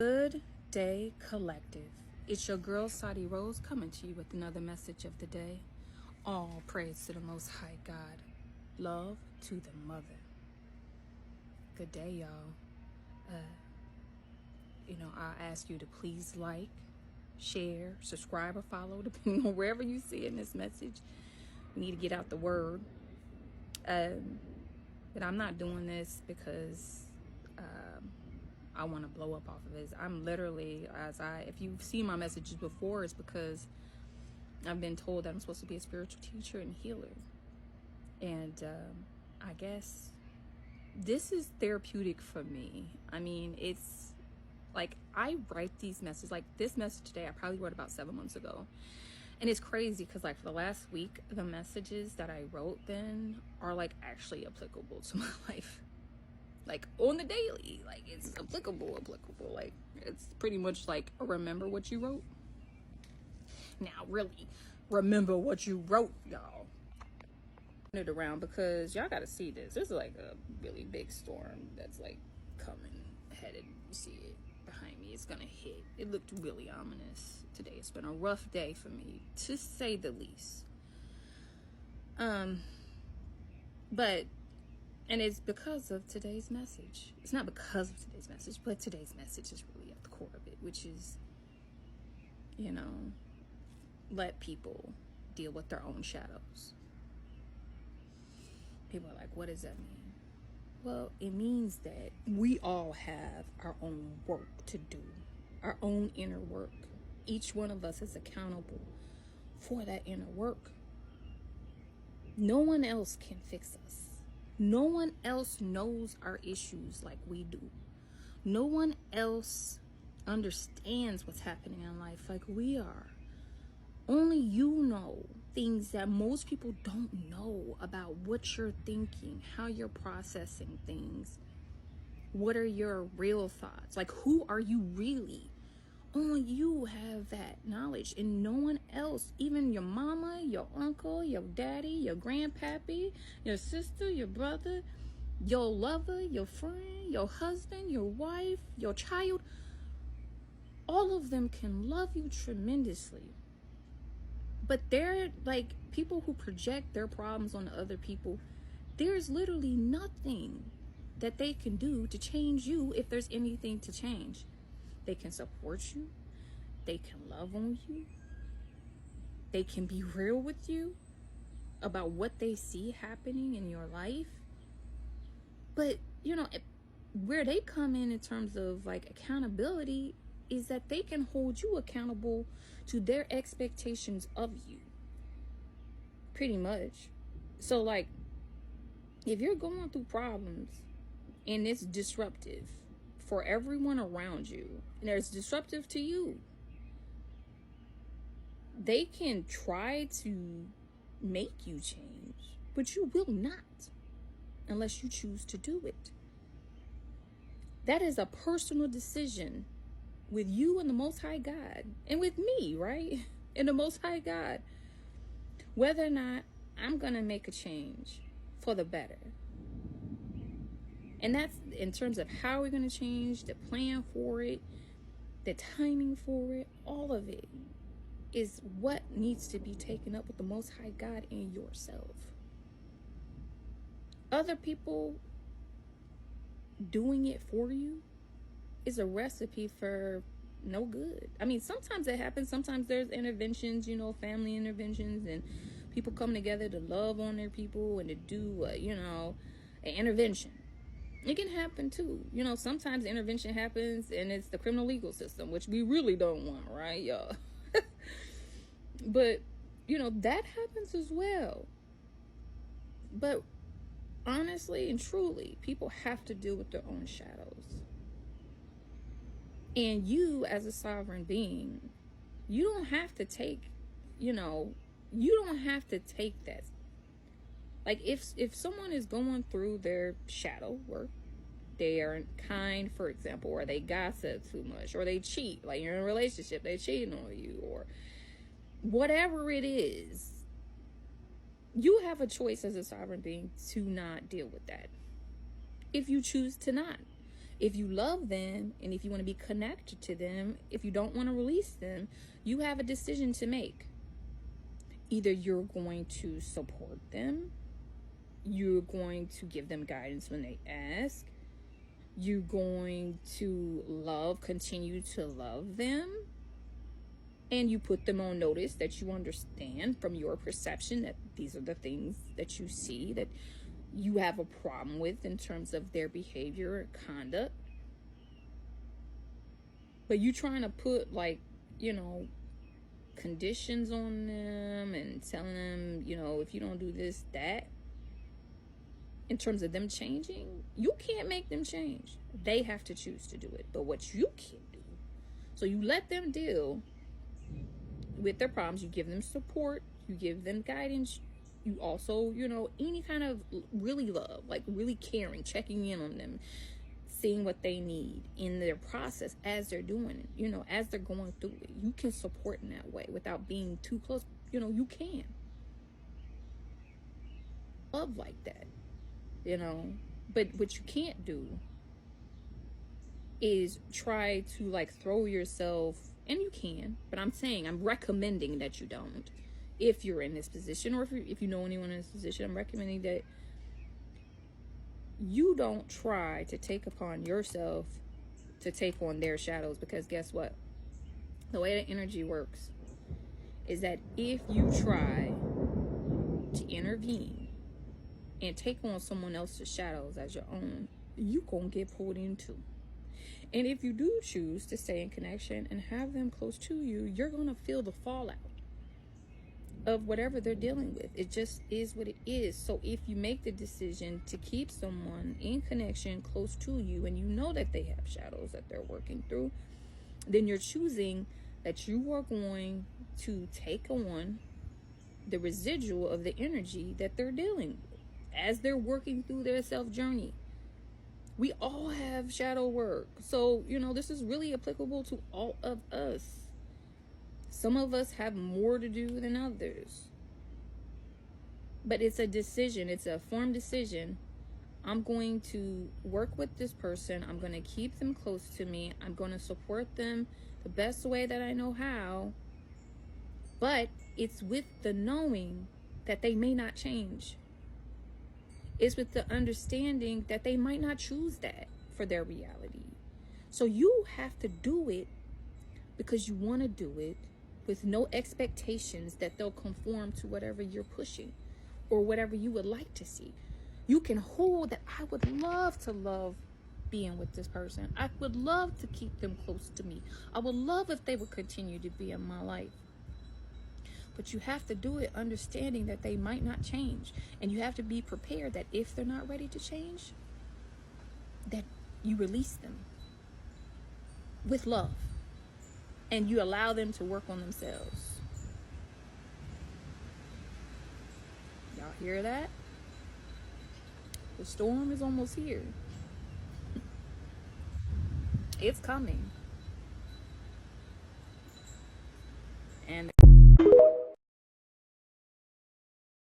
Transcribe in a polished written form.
Good day, collective. It's your girl, Sadi Rose, coming to you with another message of the day. All praise to the Most High God. Love to the mother. Good day, y'all. I ask you to please like, share, subscribe, or follow, depending on wherever you see in this message. We need to get out the word. But I'm not doing this because I want to blow up off of this. I'm literally, if you've seen my messages before, it's because I've been told that I'm supposed to be a spiritual teacher and healer. And I guess this is therapeutic for me. I mean, it's like I write these messages, like this message today, I probably wrote about 7 months ago. And it's crazy because like for the last week, the messages that I wrote then are like actually applicable to my life. Like on the daily, like it's applicable. Like it's pretty much like remember what you wrote. Now really remember what you wrote, y'all. It around because y'all gotta see this. This is like a really big storm that's like coming, headed. You see it behind me. It's gonna hit. It looked really ominous today. It's been a rough day for me, to say the least. And it's because of today's message. It's not because of today's message, but today's message is really at the core of it, which is, let people deal with their own shadows. People are like, what does that mean? Well, it means that we all have our own work to do, our own inner work. Each one of us is accountable for that inner work. No one else can fix us. No one else knows our issues like we do. No one else understands what's happening in life like we are. Only you know things that most people don't know about what you're thinking, how you're processing things. What are your real thoughts? Like, who are you really? Only you have that knowledge, and no one else, even your mama, your uncle, your daddy, your grandpappy, your sister, your brother, your lover, your friend, your husband, your wife, your child, all of them can love you tremendously. But they're like people who project their problems on other people. There's literally nothing that they can do to change you if there's anything to change. They can support you. They can love on you. They can be real with you about what they see happening in your life. But, where they come in terms of like accountability is that they can hold you accountable to their expectations of you. Pretty much. So like, if you're going through problems and it's disruptive for everyone around you, and it's disruptive to you, they can try to make you change, but you will not unless you choose to do it. That is a personal decision with you and the Most High God, and with me, right? And the Most High God, whether or not I'm gonna make a change for the better. And that's in terms of how we're going to change, the plan for it, the timing for it, all of it is what needs to be taken up with the Most High God and yourself. Other people doing it for you is a recipe for no good. I mean, sometimes it happens. Sometimes there's interventions, family interventions, and people come together to love on their people and to do, an intervention. It can happen too. Sometimes intervention happens and it's the criminal legal system, which we really don't want, right, y'all? But, that happens as well. But honestly and truly, people have to deal with their own shadows. And you, as a sovereign being, you don't have to take, that. Like if someone is going through their shadow work, they aren't kind, for example, or they gossip too much, or they cheat, like you're in a relationship, they cheating on you, or whatever it is, you have a choice as a sovereign being to not deal with that. If you choose to not, If you love them and if you want to be connected to them, if you don't want to release them, you have a decision to make. Either you're going to support them, you're going to give them guidance when they ask, you're going to continue to love them, and you put them on notice that you understand from your perception that these are the things that you see that you have a problem with in terms of their behavior or conduct. But you trying to put, like, conditions on them and telling them, if you don't do this, that, in terms of them changing, you can't make them change. They have to choose to do it. But what you can do, so you let them deal with their problems, you give them support, you give them guidance, you also, any kind of really love, like really caring, checking in on them, seeing what they need in their process as they're doing it, as they're going through it. You can support in that way without being too close. You can love like that, but what you can't do is try to, like, throw yourself, and you can, but I'm recommending that you don't. If you're in this position, or if you know anyone in this position, I'm recommending that you don't try to take upon yourself to take on their shadows, because guess what? The way that energy works is that if you try to intervene and take on someone else's shadows as your own, you gonna get pulled in too. And if you do choose to stay in connection and have them close to you, you're gonna feel the fallout of whatever they're dealing with. It just is what it is. So if you make the decision to keep someone in connection close to you, and you know that they have shadows that they're working through, then you're choosing that you are going to take on the residual of the energy that they're dealing with as they're working through their self journey. We all have shadow work. So, this is really applicable to all of us. Some of us have more to do than others. But it's a decision. It's a formed decision. I'm going to work with this person. I'm going to keep them close to me. I'm going to support them the best way that I know how. But it's with the knowing that they may not change. It's with the understanding that they might not choose that for their reality. So you have to do it because you want to do it, with no expectations that they'll conform to whatever you're pushing or whatever you would like to see. You can hold that I would love to love being with this person. I would love to keep them close to me. I would love if they would continue to be in my life. But you have to do it understanding that they might not change. And you have to be prepared that if they're not ready to change, that you release them with love. And you allow them to work on themselves. Y'all hear that? The storm is almost here. It's coming.